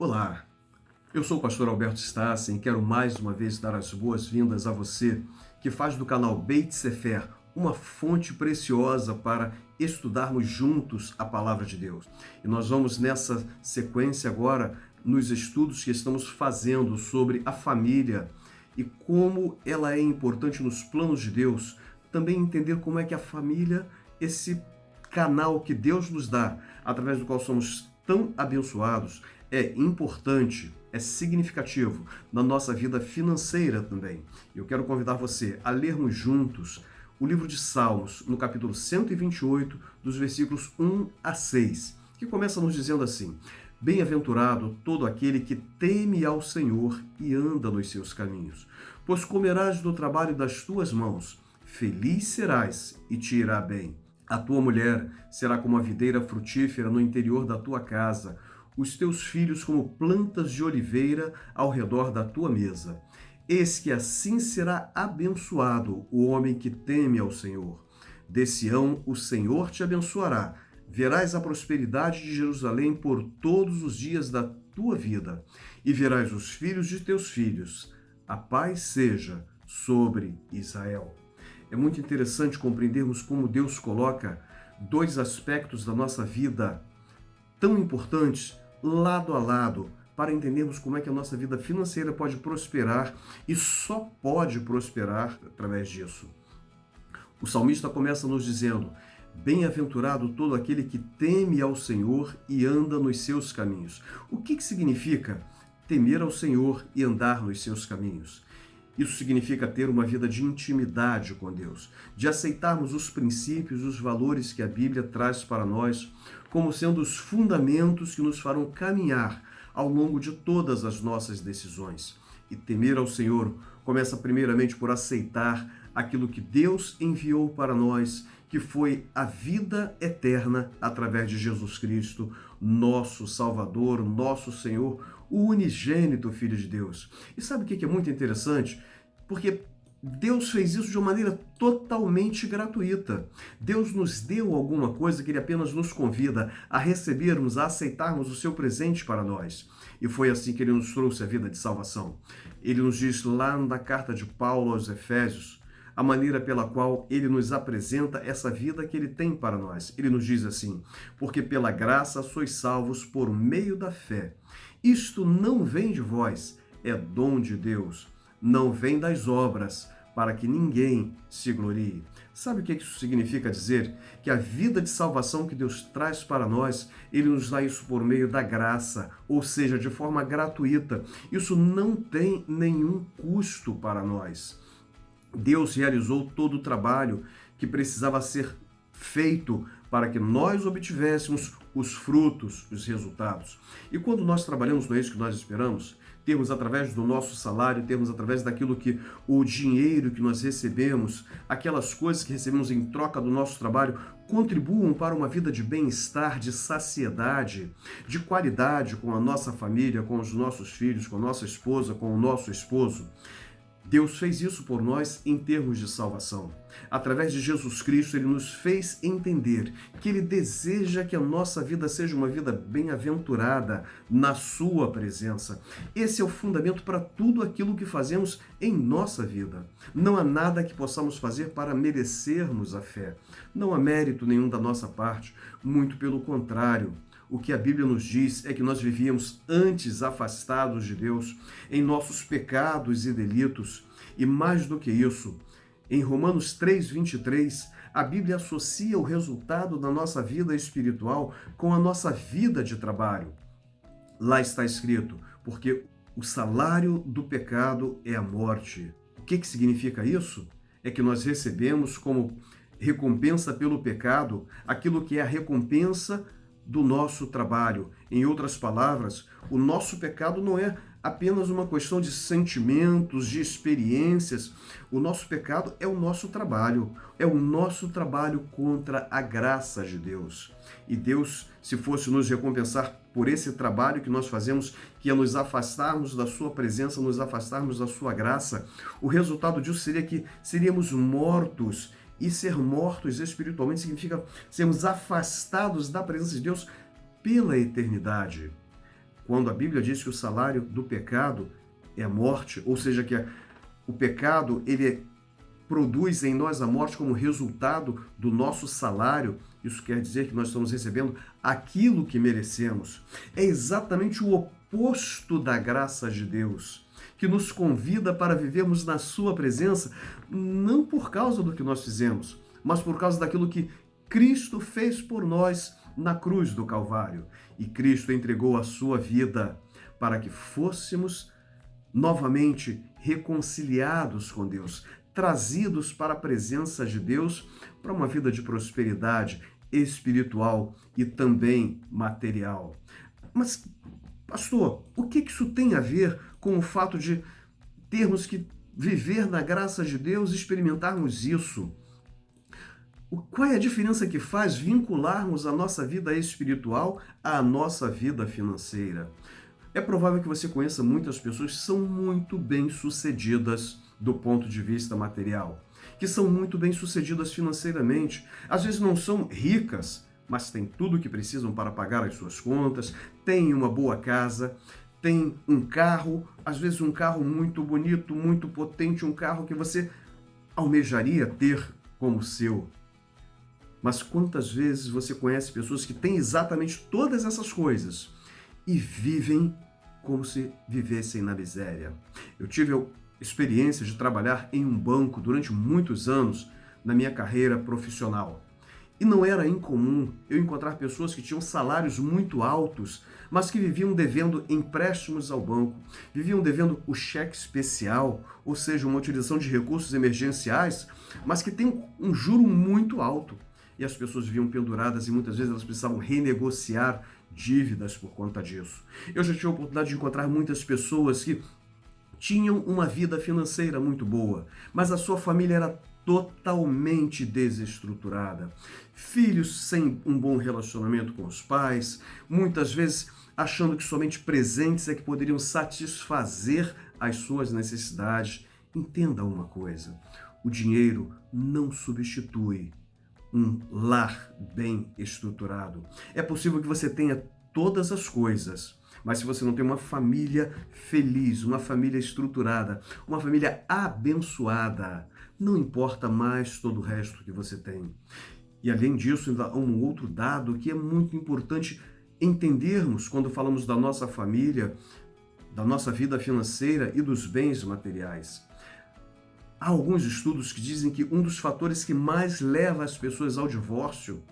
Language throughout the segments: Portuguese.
Olá, eu sou o pastor Alberto Stassen e quero mais uma vez dar as boas-vindas a você que faz do canal Beit Sefer uma fonte preciosa para estudarmos juntos a palavra de Deus. E nós vamos nessa sequência agora nos estudos que estamos fazendo sobre a família e como ela é importante nos planos de Deus, também entender como é que a família, esse canal que Deus nos dá, através do qual somos tão abençoados, é importante, é significativo na nossa vida financeira também. Eu quero convidar você a lermos juntos o livro de Salmos, no capítulo 128, dos versículos 1 a 6, que começa nos dizendo assim: Bem-aventurado todo aquele que teme ao Senhor e anda nos seus caminhos, pois comerás do trabalho das tuas mãos, feliz serás e te irá bem. A tua mulher será como a videira frutífera no interior da tua casa, os teus filhos como plantas de oliveira ao redor da tua mesa. Eis que assim será abençoado o homem que teme ao Senhor. De Sião o Senhor te abençoará. Verás a prosperidade de Jerusalém por todos os dias da tua vida, e verás os filhos de teus filhos. A paz seja sobre Israel. É muito interessante compreendermos como Deus coloca dois aspectos da nossa vida tão importantes lado a lado para entendermos como é que a nossa vida financeira pode prosperar e só pode prosperar através disso. O salmista começa nos dizendo: Bem-aventurado todo aquele que teme ao Senhor e anda nos seus caminhos. O que significa temer ao Senhor e andar nos seus caminhos? Isso significa ter uma vida de intimidade com Deus, de aceitarmos os princípios, os valores que a Bíblia traz para nós, como sendo os fundamentos que nos farão caminhar ao longo de todas as nossas decisões. E temer ao Senhor começa primeiramente por aceitar aquilo que Deus enviou para nós, que foi a vida eterna através de Jesus Cristo, nosso Salvador, nosso Senhor, o unigênito Filho de Deus. E sabe o que é muito interessante? Porque Deus fez isso de uma maneira totalmente gratuita. Deus nos deu alguma coisa que Ele apenas nos convida a recebermos, a aceitarmos o seu presente para nós. E foi assim que Ele nos trouxe a vida de salvação. Ele nos diz lá na carta de Paulo aos Efésios, a maneira pela qual Ele nos apresenta essa vida que Ele tem para nós. Ele nos diz assim: porque pela graça sois salvos por meio da fé. Isto não vem de vós, é dom de Deus. Não vem das obras, para que ninguém se glorie. Sabe o que isso significa dizer? Que a vida de salvação que Deus traz para nós, Ele nos dá isso por meio da graça, ou seja, de forma gratuita. Isso não tem nenhum custo para nós. Deus realizou todo o trabalho que precisava ser feito para que nós obtivéssemos os frutos, os resultados. E quando nós trabalhamos no isso que nós esperamos, termos através do nosso salário, termos através daquilo que o dinheiro que nós recebemos, aquelas coisas que recebemos em troca do nosso trabalho, contribuam para uma vida de bem-estar, de saciedade, de qualidade com a nossa família, com os nossos filhos, com a nossa esposa, com o nosso esposo. Deus fez isso por nós em termos de salvação. Através de Jesus Cristo, Ele nos fez entender que Ele deseja que a nossa vida seja uma vida bem-aventurada na Sua presença. Esse é o fundamento para tudo aquilo que fazemos em nossa vida. Não há nada que possamos fazer para merecermos a fé. Não há mérito nenhum da nossa parte, muito pelo contrário. O que a Bíblia nos diz é que nós vivíamos antes afastados de Deus, em nossos pecados e delitos. E mais do que isso, em Romanos 3:23, a Bíblia associa o resultado da nossa vida espiritual com a nossa vida de trabalho. Lá está escrito: porque o salário do pecado é a morte. O que significa isso? É que nós recebemos como recompensa pelo pecado aquilo que é a recompensa do nosso trabalho. Em outras palavras, o nosso pecado não é apenas uma questão de sentimentos, de experiências. O nosso pecado é o nosso trabalho contra a graça de Deus. E Deus, se fosse nos recompensar por esse trabalho que nós fazemos, que é nos afastarmos da sua presença, nos afastarmos da sua graça, o resultado disso seria que seríamos mortos. E ser mortos espiritualmente significa sermos afastados da presença de Deus pela eternidade. quando a Bíblia diz que o salário do pecado é a morte, ou seja, que o pecado ele produz em nós a morte como resultado do nosso salário. Isso quer dizer que nós estamos recebendo aquilo que merecemos. É exatamente o oposto da graça de Deus, que nos convida para vivermos na sua presença, não por causa do que nós fizemos, mas por causa daquilo que Cristo fez por nós na cruz do Calvário. E Cristo entregou a sua vida para que fôssemos novamente reconciliados com Deus, trazidos para a presença de Deus, para uma vida de prosperidade espiritual e também material. Mas, pastor, o que isso tem a ver com o fato de termos que viver na graça de Deus e experimentarmos isso? Qual é a diferença que faz vincularmos a nossa vida espiritual à nossa vida financeira? É provável que você conheça muitas pessoas que são muito bem-sucedidas do ponto de vista material, que são muito bem-sucedidas financeiramente. Às vezes não são ricas, mas têm tudo o que precisam para pagar as suas contas, têm uma boa casa, têm um carro, às vezes um carro muito bonito, muito potente, um carro que você almejaria ter como seu. Mas quantas vezes você conhece pessoas que têm exatamente todas essas coisas e vivem como se vivessem na miséria? Eu tive a experiência de trabalhar em um banco durante muitos anos na minha carreira profissional. E não era incomum eu encontrar pessoas que tinham salários muito altos, mas que viviam devendo empréstimos ao banco, viviam devendo o cheque especial, ou seja, uma utilização de recursos emergenciais, mas que tem um juro muito alto. E as pessoas viviam penduradas e muitas vezes elas precisavam renegociar dívidas por conta disso. Eu já tive a oportunidade de encontrar muitas pessoas que tinham uma vida financeira muito boa, mas a sua família era totalmente desestruturada. Filhos sem um bom relacionamento com os pais, muitas vezes achando que somente presentes é que poderiam satisfazer as suas necessidades. Entenda uma coisa, o dinheiro não substitui um lar bem estruturado. É possível que você tenha todas as coisas, mas se você não tem uma família feliz, uma família estruturada, uma família abençoada, não importa mais todo o resto que você tem. E além disso, ainda há um outro dado que é muito importante entendermos quando falamos da nossa família, da nossa vida financeira e dos bens materiais. Há alguns estudos que dizem que um dos fatores que mais leva as pessoas ao divórcio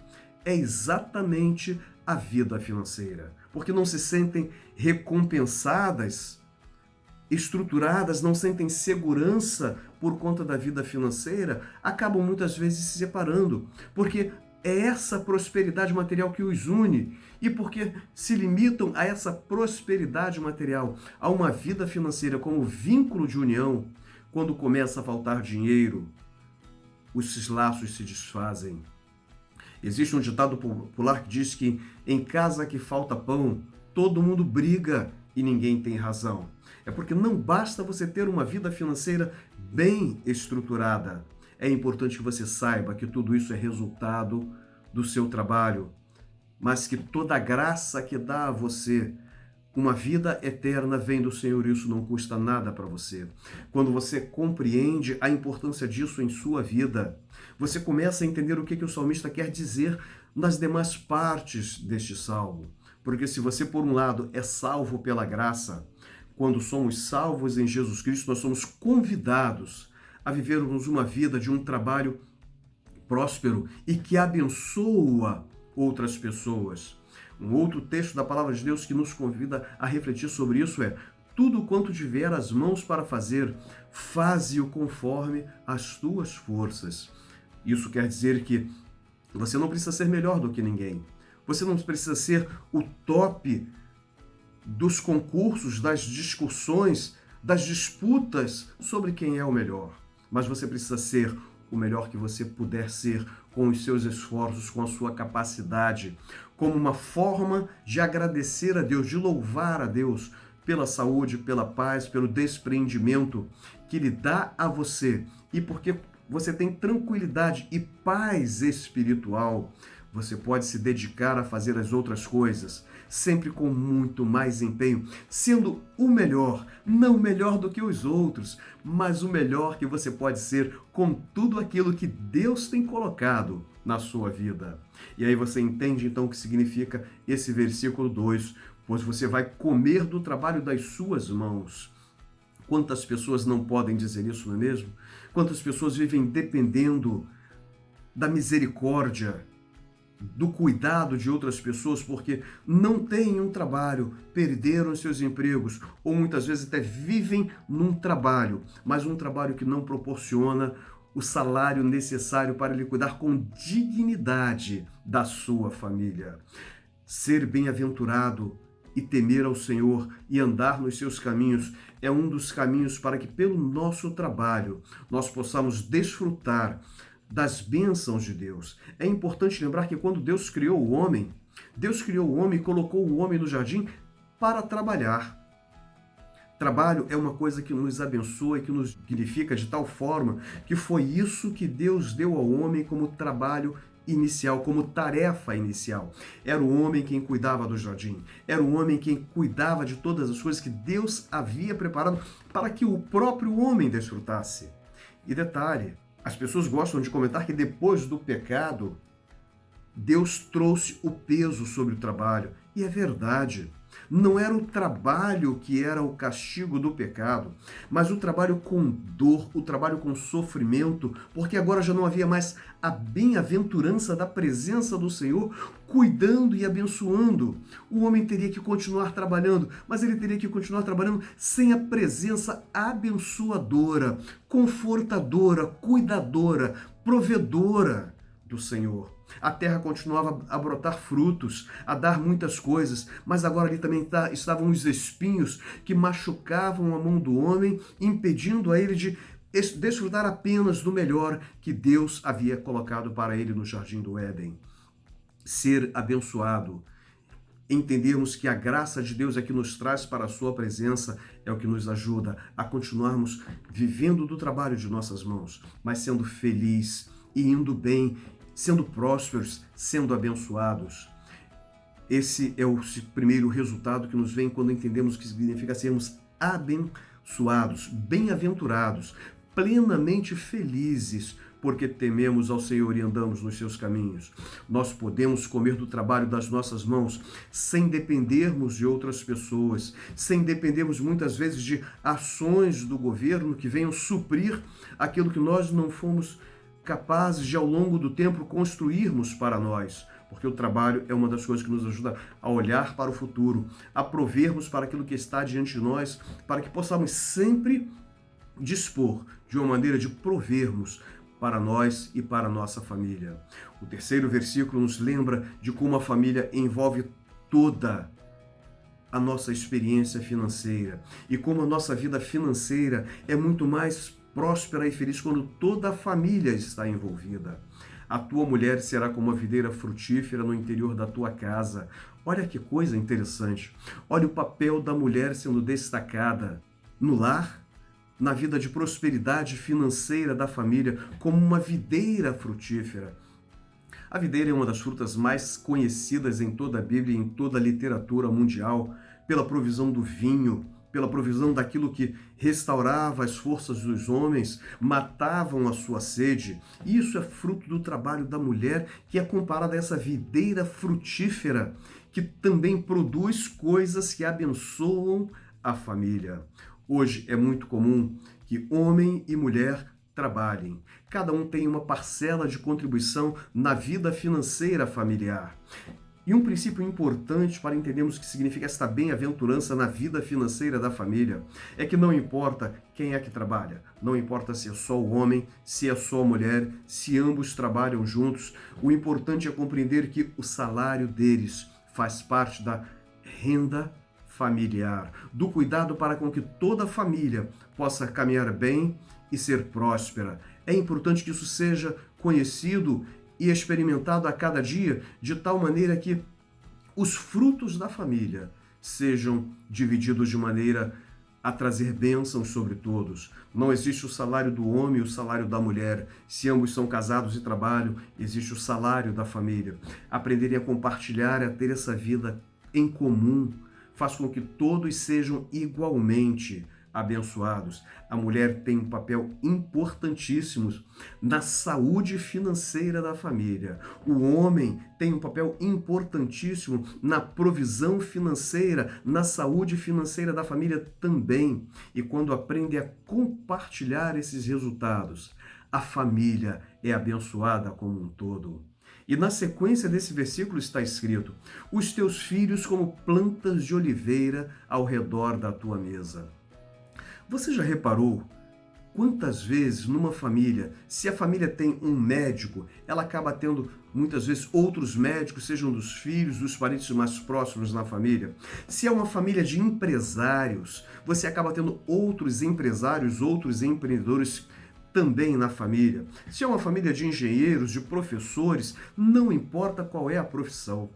é exatamente a vida financeira, porque não se sentem recompensadas, estruturadas, não sentem segurança por conta da vida financeira, acabam muitas vezes se separando, porque é essa prosperidade material que os une e porque se limitam a essa prosperidade material, a uma vida financeira como vínculo de união. Quando começa a faltar dinheiro, os laços se desfazem. Existe um ditado popular que diz que em casa que falta pão, todo mundo briga e ninguém tem razão. É porque não basta você ter uma vida financeira bem estruturada. É importante que você saiba que tudo isso é resultado do seu trabalho, mas que toda a graça que dá a você uma vida eterna vem do Senhor, isso não custa nada para você. Quando você compreende a importância disso em sua vida, você começa a entender o que o salmista quer dizer nas demais partes deste salmo. Porque se você, por um lado, é salvo pela graça, quando somos salvos em Jesus Cristo, nós somos convidados a vivermos uma vida de um trabalho próspero e que abençoa outras pessoas. Um outro texto da palavra de Deus que nos convida a refletir sobre isso é: tudo quanto tiver as mãos para fazer, faze-o conforme as tuas forças. Isso quer dizer que você não precisa ser melhor do que ninguém. Você não precisa ser o top dos concursos, das discussões, das disputas sobre quem é o melhor. Mas você precisa ser o melhor que você puder ser com os seus esforços, com a sua capacidade, como uma forma de agradecer a Deus, de louvar a Deus pela saúde, pela paz, pelo despreendimento que Ele dá a você. E porque você tem tranquilidade e paz espiritual, você pode se dedicar a fazer as outras coisas, sempre com muito mais empenho, sendo o melhor, não melhor do que os outros, mas o melhor que você pode ser com tudo aquilo que Deus tem colocado na sua vida. E aí você entende então o que significa esse versículo 2, pois você vai comer do trabalho das suas mãos. Quantas pessoas não podem dizer isso, não é mesmo? Quantas pessoas vivem dependendo da misericórdia, do cuidado de outras pessoas porque não têm um trabalho, perderam seus empregos ou muitas vezes até vivem num trabalho, mas um trabalho que não proporciona o salário necessário para lhe cuidar com dignidade da sua família. Ser bem-aventurado e temer ao Senhor e andar nos seus caminhos é um dos caminhos para que pelo nosso trabalho nós possamos desfrutar das bênçãos de Deus. É importante lembrar que quando Deus criou o homem e colocou o homem no jardim para trabalhar. Trabalho é uma coisa que nos abençoa e que nos dignifica de tal forma que foi isso que Deus deu ao homem como trabalho inicial, como tarefa inicial. Era o homem quem cuidava do jardim, era o homem quem cuidava de todas as coisas que Deus havia preparado para que o próprio homem desfrutasse. E detalhe, as pessoas gostam de comentar que depois do pecado, Deus trouxe o peso sobre o trabalho. E é verdade. Não era o trabalho que era o castigo do pecado, mas o trabalho com dor, o trabalho com sofrimento, porque agora já não havia mais a bem-aventurança da presença do Senhor cuidando e abençoando. O homem teria que continuar trabalhando, mas ele teria que continuar trabalhando sem a presença abençoadora, confortadora, cuidadora, provedora do Senhor. A terra continuava a brotar frutos, a dar muitas coisas, mas agora ali também estavam os espinhos que machucavam a mão do homem, impedindo a ele de desfrutar apenas do melhor que Deus havia colocado para ele no jardim do Éden. Ser abençoado, entendermos que a graça de Deus é que nos traz para a sua presença, é o que nos ajuda a continuarmos vivendo do trabalho de nossas mãos, mas sendo feliz e indo bem, sendo prósperos, sendo abençoados. Esse é o primeiro resultado que nos vem quando entendemos o que significa sermos abençoados, bem-aventurados, plenamente felizes, porque tememos ao Senhor e andamos nos seus caminhos. Nós podemos comer do trabalho das nossas mãos sem dependermos de outras pessoas, sem dependermos muitas vezes de ações do governo que venham suprir aquilo que nós não fomos capazes de, ao longo do tempo, construirmos para nós, porque o trabalho é uma das coisas que nos ajuda a olhar para o futuro, a provermos para aquilo que está diante de nós, para que possamos sempre dispor de uma maneira de provermos para nós e para a nossa família. O terceiro versículo nos lembra de como a família envolve toda a nossa experiência financeira e como a nossa vida financeira é muito mais próspera e feliz quando toda a família está envolvida. A tua mulher será como uma videira frutífera no interior da tua casa. Olha que coisa interessante. Olha o papel da mulher sendo destacada no lar, na vida de prosperidade financeira da família, como uma videira frutífera. A videira é uma das frutas mais conhecidas em toda a Bíblia e em toda a literatura mundial, pela provisão do vinho, pela provisão daquilo que restaurava as forças dos homens, matavam a sua sede. Isso é fruto do trabalho da mulher, que é comparada a essa videira frutífera, que também produz coisas que abençoam a família. Hoje é muito comum que homem e mulher trabalhem. Cada um tem uma parcela de contribuição na vida financeira familiar. E um princípio importante para entendermos o que significa esta bem-aventurança na vida financeira da família é que não importa quem é que trabalha, não importa se é só o homem, se é só a mulher, se ambos trabalham juntos, o importante é compreender que o salário deles faz parte da renda familiar, do cuidado para com que toda a família possa caminhar bem e ser próspera. É importante que isso seja conhecido e experimentado a cada dia, de tal maneira que os frutos da família sejam divididos de maneira a trazer bênçãos sobre todos. Não existe o salário do homem e o salário da mulher. Se ambos são casados e trabalham, existe o salário da família. Aprenderem a compartilhar, a ter essa vida em comum, faz com que todos sejam igualmente abençoados. A mulher tem um papel importantíssimo na saúde financeira da família. O homem tem um papel importantíssimo na provisão financeira, na saúde financeira da família também. E quando aprende a compartilhar esses resultados, a família é abençoada como um todo. E na sequência desse versículo está escrito: os teus filhos como plantas de oliveira ao redor da tua mesa. Você já reparou quantas vezes numa família, se a família tem um médico, ela acaba tendo muitas vezes outros médicos, sejam dos filhos, dos parentes mais próximos na família? Se é uma família de empresários, você acaba tendo outros empresários, outros empreendedores também na família. Se é uma família de engenheiros, de professores, não importa qual é a profissão.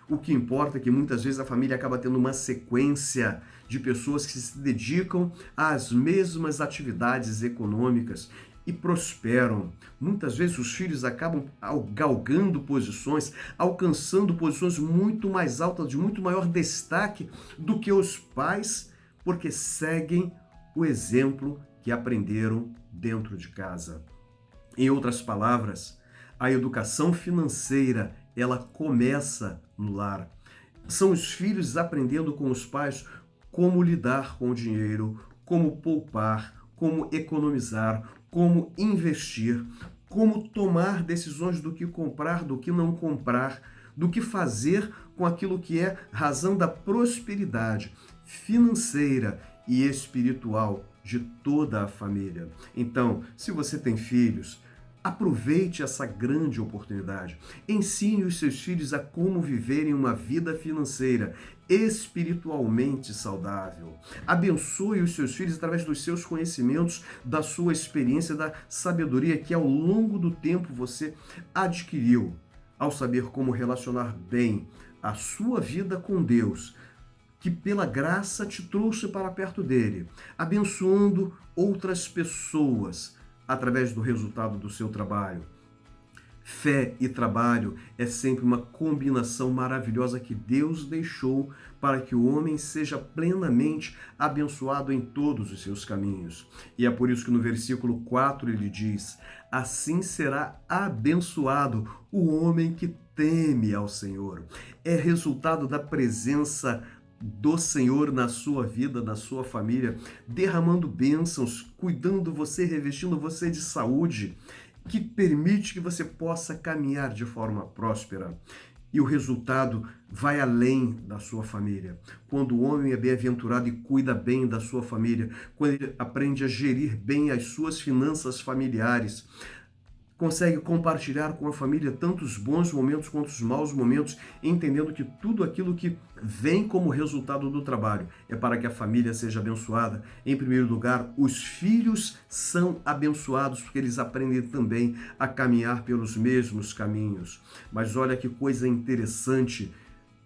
O que importa é que muitas vezes a família acaba tendo uma sequência de pessoas que se dedicam às mesmas atividades econômicas e prosperam. Muitas vezes os filhos acabam galgando posições, alcançando posições muito mais altas, de muito maior destaque do que os pais, porque seguem o exemplo que aprenderam dentro de casa. Em outras palavras, a educação financeira, ela começa no lar. São os filhos aprendendo com os pais como lidar com o dinheiro, como poupar, como economizar, como investir, como tomar decisões do que comprar, do que não comprar, do que fazer com aquilo que é razão da prosperidade financeira e espiritual de toda a família. Então, se você tem filhos, aproveite essa grande oportunidade. Ensine os seus filhos a como viverem uma vida financeira espiritualmente saudável. Abençoe os seus filhos através dos seus conhecimentos, da sua experiência, da sabedoria que ao longo do tempo você adquiriu ao saber como relacionar bem a sua vida com Deus, que pela graça te trouxe para perto dele, abençoando outras pessoas através do resultado do seu trabalho. Fé e trabalho é sempre uma combinação maravilhosa que Deus deixou para que o homem seja plenamente abençoado em todos os seus caminhos. E é por isso que no versículo 4 ele diz: assim será abençoado o homem que teme ao Senhor. É resultado da presença do Senhor na sua vida, na sua família, derramando bênçãos, cuidando você, revestindo você de saúde, que permite que você possa caminhar de forma próspera. E o resultado vai além da sua família. Quando o homem é bem-aventurado e cuida bem da sua família, quando ele aprende a gerir bem as suas finanças familiares, consegue compartilhar com a família tanto os bons momentos quanto os maus momentos, entendendo que tudo aquilo que vem como resultado do trabalho é para que a família seja abençoada. Em primeiro lugar, os filhos são abençoados porque eles aprendem também a caminhar pelos mesmos caminhos. Mas olha que coisa interessante,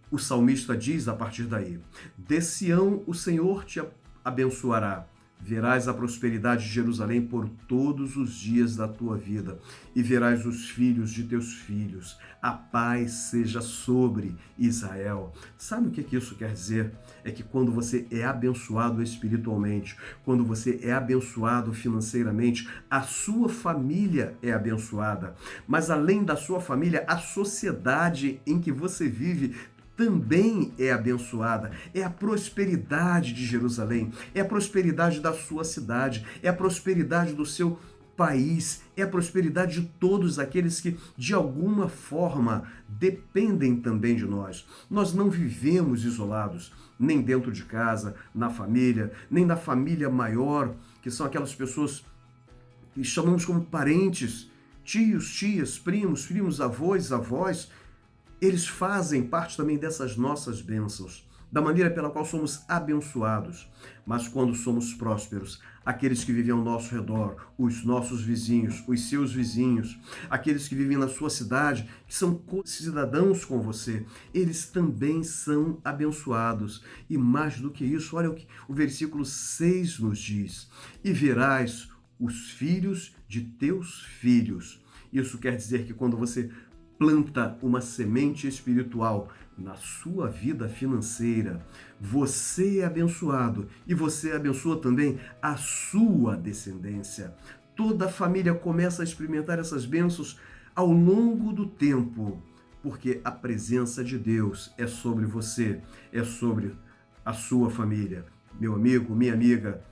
o salmista diz a partir daí: de Sião o Senhor te abençoará. Verás a prosperidade de Jerusalém por todos os dias da tua vida, e verás os filhos de teus filhos. A paz seja sobre Israel. Sabe o que isso quer dizer? É que quando você é abençoado espiritualmente, quando você é abençoado financeiramente, a sua família é abençoada. Mas além da sua família, a sociedade em que você vive também é abençoada. É a prosperidade de Jerusalém, é a prosperidade da sua cidade, é a prosperidade do seu país, é a prosperidade de todos aqueles que de alguma forma dependem também de nós. Nós não vivemos isolados, nem dentro de casa, na família, nem na família maior, que são aquelas pessoas que chamamos como parentes, tios, tias, primos, avós, avós. Eles fazem parte também dessas nossas bênçãos, da maneira pela qual somos abençoados. Mas quando somos prósperos, aqueles que vivem ao nosso redor, os nossos vizinhos, os seus vizinhos, aqueles que vivem na sua cidade, que são cidadãos com você, eles também são abençoados. E mais do que isso, olha o que o versículo 6 nos diz: e verás os filhos de teus filhos. Isso quer dizer que quando você planta uma semente espiritual na sua vida financeira. Você é abençoado e você abençoa também a sua descendência. Toda a família começa a experimentar essas bênçãos ao longo do tempo, porque a presença de Deus é sobre você, é sobre a sua família. Meu amigo, minha amiga,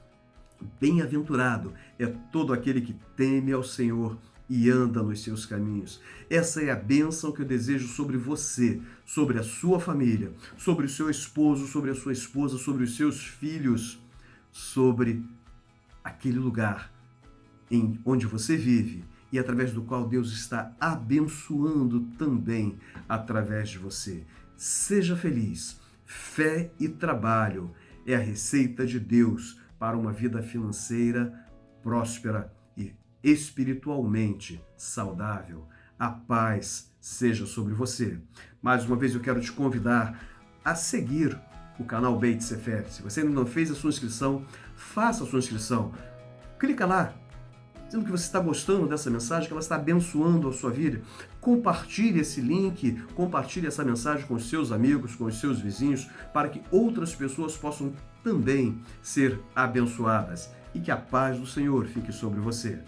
bem-aventurado é todo aquele que teme ao Senhor e anda nos seus caminhos. Essa é a bênção que eu desejo sobre você, sobre a sua família, sobre o seu esposo, sobre a sua esposa, sobre os seus filhos, sobre aquele lugar em onde você vive e através do qual Deus está abençoando também através de você. Seja feliz. Fé e trabalho é a receita de Deus para uma vida financeira próspera e espiritualmente saudável. A paz seja sobre você. Mais uma vez eu quero te convidar a seguir o canal Beit Sefer. Se você ainda não fez a sua inscrição, faça a sua inscrição. Clica lá, dizendo que você está gostando dessa mensagem, que ela está abençoando a sua vida. Compartilhe esse link, compartilhe essa mensagem com os seus amigos, com os seus vizinhos, para que outras pessoas possam também ser abençoadas. E que a paz do Senhor fique sobre você.